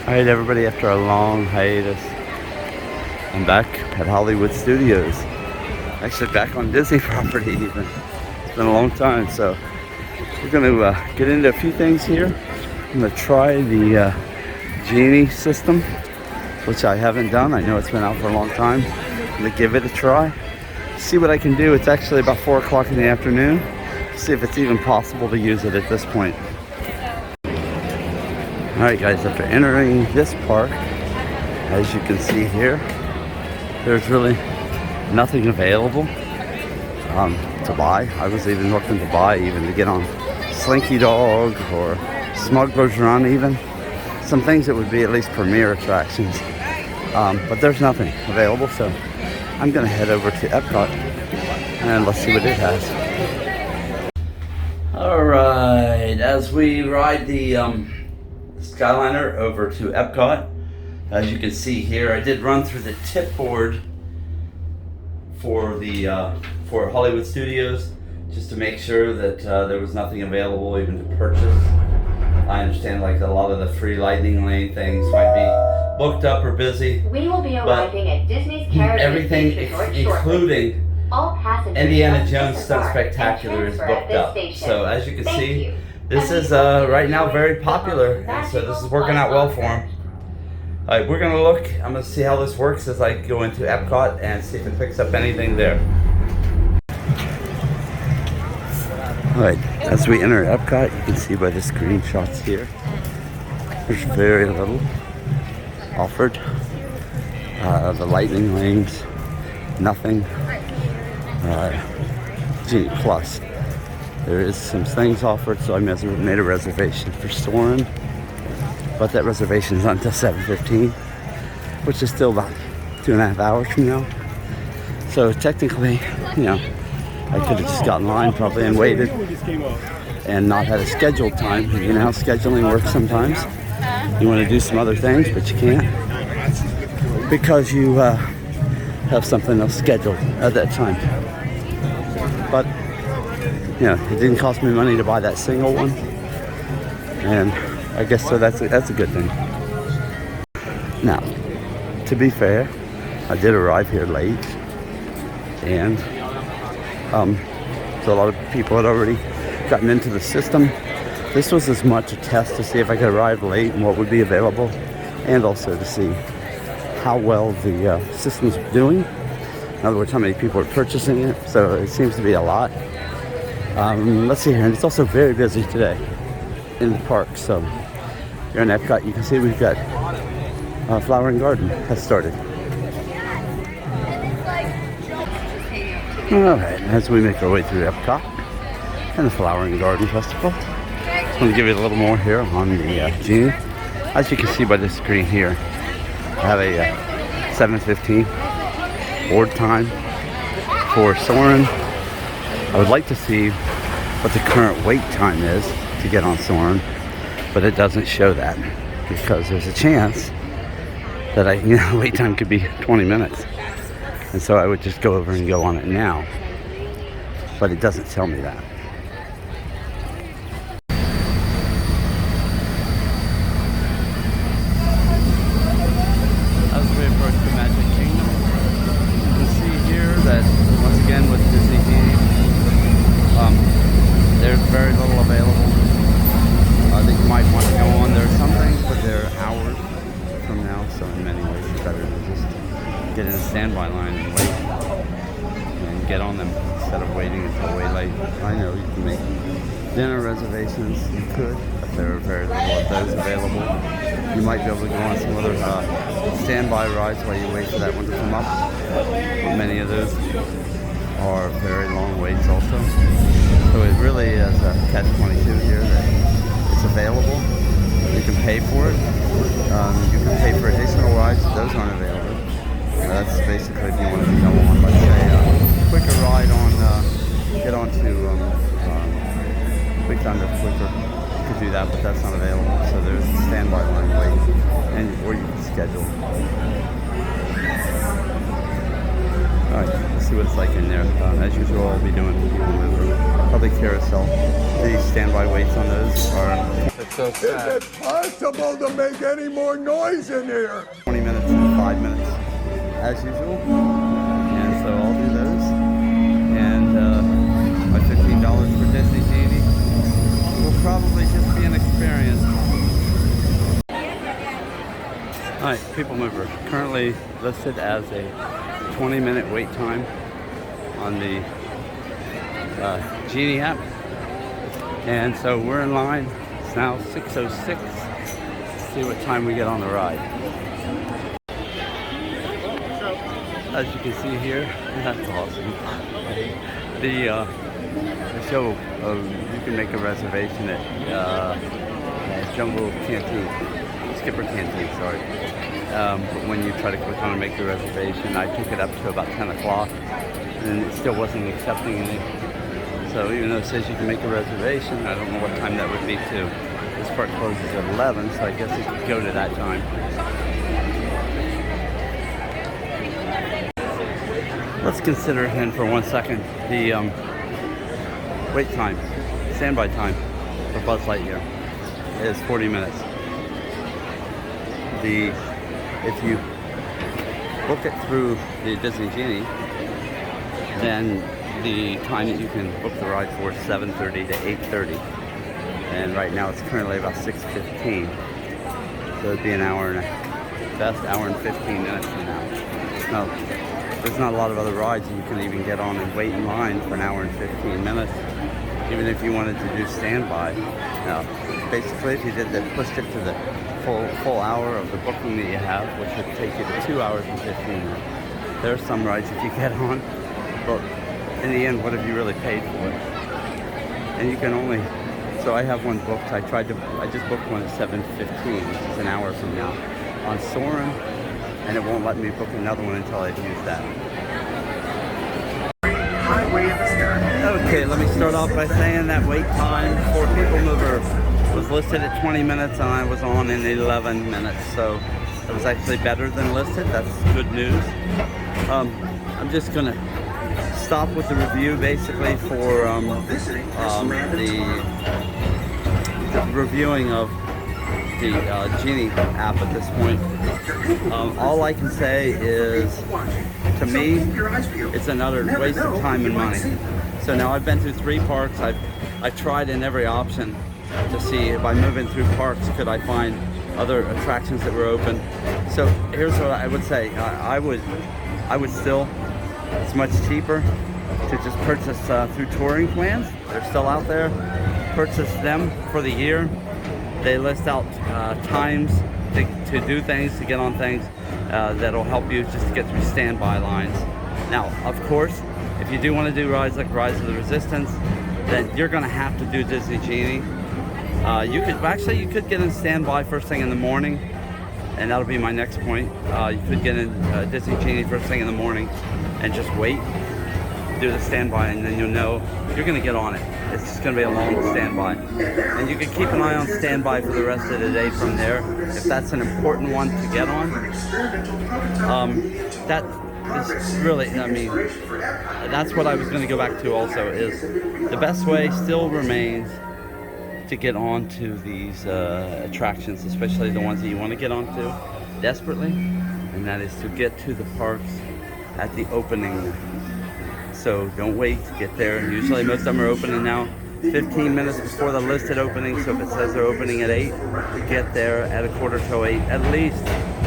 Alright everybody, after a long hiatus, I'm back at Hollywood Studios. Actually back on Disney property even. It's been a long time, so we're going to get into a few things here. I'm going to try the Genie system, which I haven't done. I know it's been out for a long time. I'm going to give it a try. See what I can do. It's actually about 4 o'clock in the afternoon. See if it's even possible to use it at this point. Alright guys, after entering this park, as you can see here, there's really nothing available to buy. I was even looking to buy, even to get on Slinky Dog or Smuggler's Run even. Some things that would be at least premier attractions. But there's nothing available, so I'm going to head over to Epcot and let's see what it has. Alright, as we ride the Skyliner over to Epcot, as you can see here, I did run through the tip board for the for Hollywood Studios just to make sure that there was nothing available even to purchase. I understand like a lot of the free lightning lane things might be booked up or busy. We will be arriving at Disney's Caribbean Resort including all passengers Indiana Jones Stunt Spectacular is booked up. So as you can see, this is right now very popular, and so this is working out well for them. Alright, we're gonna look. I'm gonna see how this works as I go into Epcot and see if it picks up anything there. Alright, as we enter Epcot, you can see by the screenshots here, there's very little offered. The lightning lanes, nothing. Genie Plus. There is some things offered, so I made a reservation for Soarin', but that reservation is until 7:15, which is still about 2.5 hours from now. So technically, you know, I could have just got in line probably and waited and not had a scheduled time. You know how scheduling works sometimes. You want to do some other things, but you can't because you have something else scheduled at that time. But you know, it didn't cost me money to buy that single one, and I guess so that's a good thing. Now, to be fair, I did arrive here late, and so a lot of people had already gotten into the system. This was as much a test to see if I could arrive late and what would be available, and also to see how well the system's doing. In other words, how many people are purchasing it. So it seems to be a lot. Let's see here, and it's also very busy today in the park. So here in Epcot, you can see we've got Flower and Garden has started. Alright, as we make our way through Epcot and the Flower and Garden Festival, I just want to give you a little more here on the Genie. As you can see by the screen here, I have a 7:15 board time for Soarin'. I would like to see what the current wait time is to get on Soarin', but it doesn't show that because there's a chance that wait time could be 20 minutes. And so I would just go over and go on it now, but it doesn't tell me that. As we approach the Magic Kingdom, you can see here that once again with Disney Genie, there's very little available that you might want to go on. There are some things, but they're hours from now, so in many ways it's better to just get in a standby line and wait and get on them instead of waiting until way late. I know you can make dinner reservations, you could, but there are very little of those available. You might be able to go on some other standby rides while you wait for that one to come up, but many of those are very long waits also. So it really is a catch-22 here that it's available. You can pay for it. You can pay for additional rides if those aren't available. That's basically if you want to go on, let's say, quicker ride on, get onto Quick Thunder quicker. You could do that, but that's not available. So there's a standby line wait, or you can schedule. Alright, let's see what it's like in there. As usual, I'll be doing probably carousel. The standby waits on those are So Is it possible to make any more noise in here? 20 minutes and 5 minutes as usual. And so I'll do those. And my $15 for Disney Genie will probably just be an experience. Alright, People Mover. Currently listed as a 20-minute wait time on the Genie app. And so we're in line. It's now 6:06. See what time we get on the ride. As you can see here, that's awesome. The show, you can make a reservation at Jungle Canteen, Skipper Canteen, sorry. But when you try to click on and make the reservation, I took it up to about 10 o'clock and it still wasn't accepting any. So even though it says you can make a reservation, I don't know what time that would be too. This part closes at 11, so I guess it could go to that time. Let's consider again for 1 second the wait time, standby time for Buzz Lightyear is 40 minutes. If you book it through the Disney Genie, then the time that you can book the ride for is 7:30 to 8:30. And right now it's currently about 6:15. So it'd be an hour and best hour and 15 minutes from now. Now, there's not a lot of other rides that you can even get on and wait in line for an hour and 15 minutes, even if you wanted to do standby. Now, basically, if you pushed it to the full hour of the booking that you have, which would take you to 2 hours and 15 minutes. There are some rides that you get on, but in the end, what have you really paid for it? And you can only, so I have one booked. I just booked one at 7:15, which is an hour from now, on Soarin', and it won't let me book another one until I've used that. Okay, let me start off by saying that wait time for People Mover was listed at 20 minutes and I was on in 11 minutes, so it was actually better than listed. That's good news. I'm just gonna stop with the review basically for the reviewing of the Genie app at this point. All I can say is, to me, it's another waste of time and money. So now I've been through 3 parks. I've tried in every option to see if by moving through parks could I find other attractions that were open. So here's what I would say. I would still, it's much cheaper to just purchase through touring plans. They're still out there. Purchase them for the year. They list out times to do things, to get on things that'll help you just to get through standby lines. Now, of course, if you do want to do rides like Rise of the Resistance, then you're going to have to do Disney Genie. You could get in standby first thing in the morning, and that'll be my next point. You could get in Disney Genie first thing in the morning and just wait, do the standby, and then you'll know you're going to get on it. It's just going to be a long standby. And you can keep an eye on standby for the rest of the day from there, if that's an important one to get on. That is really, I mean, that's what I was going to go back to also, is the best way still remains to get onto these attractions, especially the ones that you want to get onto desperately, and that is to get to the parks at the opening. So don't wait to get there. Usually most of them are opening now 15 minutes before the listed opening, so if it says they're opening at 8, get there at 7:45. At least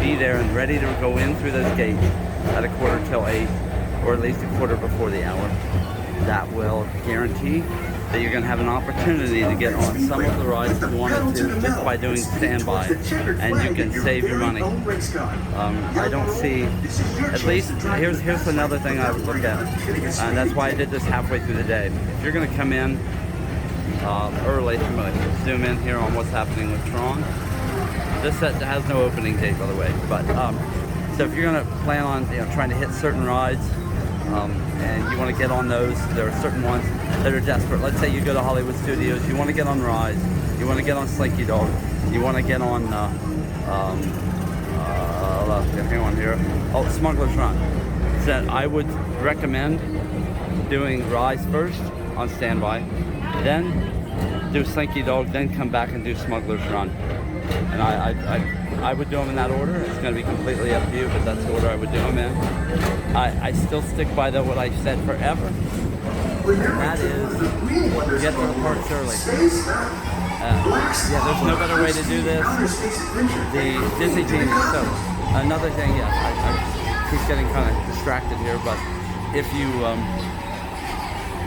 be there and ready to go in through those gates at 7:45, or at least a quarter before the hour. That will guarantee that you're going to have an opportunity to get on some of the rides you wanted to just by doing standby, and you can save your money. I don't see, at least, here's another thing I would look at, and that's why I did this halfway through the day. If you're going to come in early, I'm going to zoom in here on what's happening with Tron. This set has no opening date, by the way, but so if you're going to plan on trying to hit certain rides, and you want to get on those, there are certain ones that are desperate. Let's say you go to Hollywood Studios, you want to get on Rise, you want to get on Slinky Dog, you want to get on, hang on here, Smuggler's Run. So I would recommend doing Rise first on standby, then do Slinky Dog, then come back and do Smuggler's Run. And I would do them in that order. It's going to be completely up to you, but that's the order I would do them in. I still stick by what I said forever. And that is, get to the parks early. Yeah, there's no better way to do this. The Disney Genie. So another thing, yes, I keep getting kind of distracted here, but if you,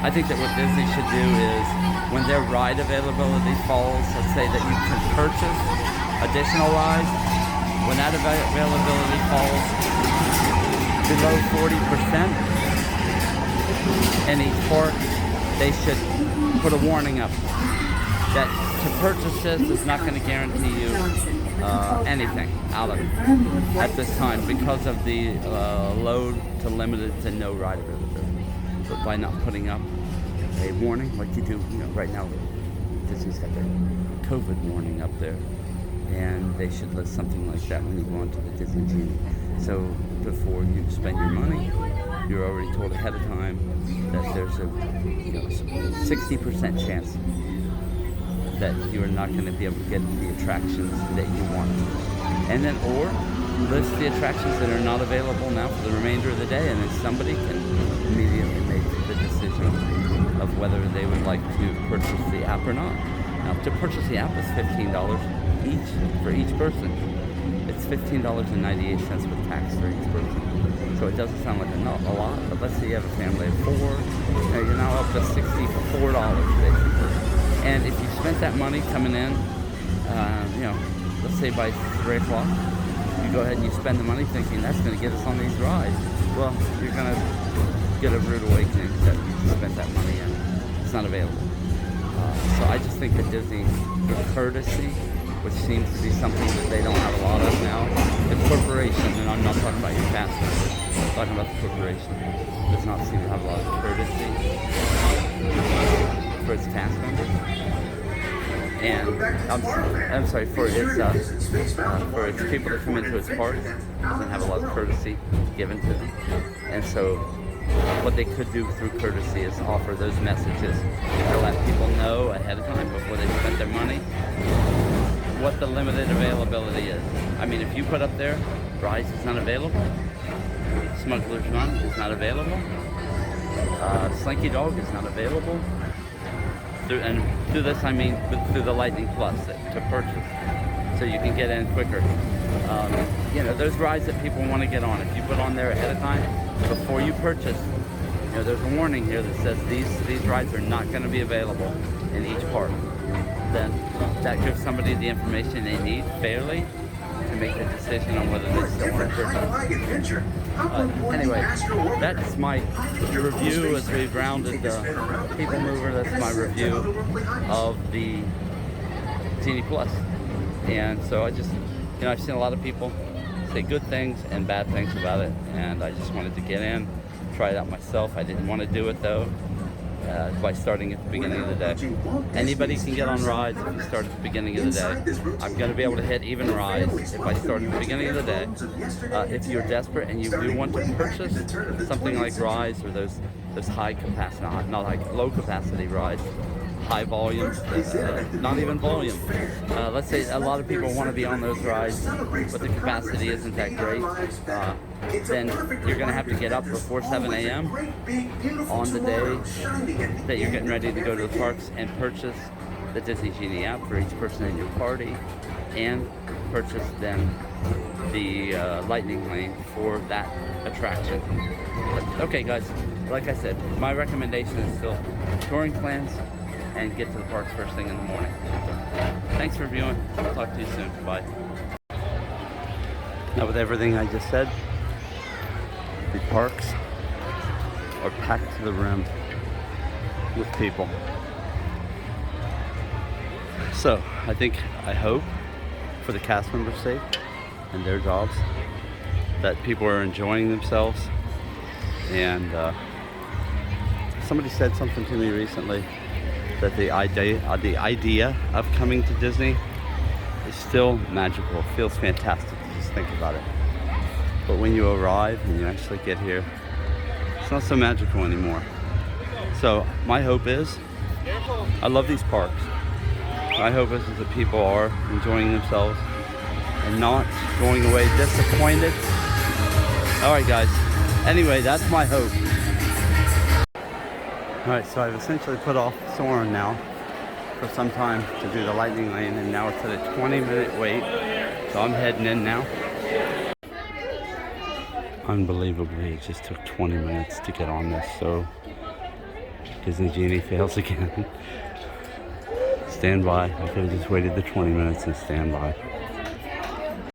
I think that what Disney should do is, when their ride availability falls, let's say that you can purchase additional rides, when that availability falls below 40% in each park, they should put a warning up that to purchase this is not going to guarantee you anything out of it at this time because of the low to limited to no ride availability. But by not putting up a warning like you do, right now Disney's got their COVID warning up there, and they should list something like that when you go onto the Disney Genie. So before you spend your money, you're already told ahead of time that there's a 60% chance that you're not going to be able to get the attractions that you want. And then, or list the attractions that are not available now for the remainder of the day, and then somebody can immediately make the decision of whether they would like to purchase the app or not. Now, to purchase the app is $15 each for each person. It's $15.98 with tax for each person. So it doesn't sound like a lot, but let's say you have a family of 4, you're now up to $64 basically. And if you spent that money coming in, let's say by 3 o'clock, you go ahead and you spend the money thinking that's going to get us on these rides. Well, you're going to get a rude awakening that you spent that money and it's not available. So I just think that Disney, the courtesy, which seems to be something that they don't have a lot of now, the corporation, and I'm not talking about your cast members, I'm talking about the corporation, does not seem to have a lot of courtesy for its cast members. And I'm sorry, for its people that come into its parks, doesn't have a lot of courtesy given to them. And so what they could do through courtesy is offer those messages to let people know ahead of time before they spend their money what the limited availability is. I mean, if you put up there, Rise is not available, Smuggler's Run is not available, Slinky Dog is not available, and through this I mean through the Lightning Plus to purchase, so you can get in quicker. Those rides that people want to get on, if you put on there ahead of time, before you purchase, there's a warning here that says these rides are not going to be available in each park. Then that gives somebody the information they need fairly to make a decision on whether they still want to purchase. Anyway, that's my review as we've rounded the People Mover. That's my review of the Genie Plus. And so I just, I've seen a lot of people say good things and bad things about it, and I just wanted to get in, try it out myself. I didn't want to do it though. By starting at the beginning of the day. Anybody can get on rides if you start at the beginning of the day. I'm going to be able to hit even rides if I start at the beginning of the day. If you're desperate and you do want to purchase something like Rise or those high capacity, not like low capacity rides, high volume, not even volume. Let's say a lot of people want to be on those rides, but the capacity isn't that great. Then you're going to have to get up before 7 a.m. on the day that you're getting ready to go to the parks and purchase the Disney Genie app for each person in your party, and purchase then the Lightning Lane for that attraction. But, okay guys, like I said, my recommendation is still touring plans and get to the parks first thing in the morning. So, thanks for viewing. I'll talk to you soon. Bye. Now with everything I just said, the parks are packed to the rim with people. So I hope for the cast members' sake and their jobs that people are enjoying themselves. And somebody said something to me recently that the idea of coming to Disney is still magical. It feels fantastic to just think about it. But when you arrive and you actually get here, it's not so magical anymore. So my hope is I love these parks. I hope as the people are enjoying themselves and not going away disappointed. All right, guys. Anyway, that's my hope. All right, so I've essentially put off Soarin' now for some time to do the lightning lane, and now it's at a 20-minute wait. So I'm heading in now. Unbelievably, it just took 20 minutes to get on this, so Disney Genie fails again. Stand by. I could have just waited the 20 minutes and stand by.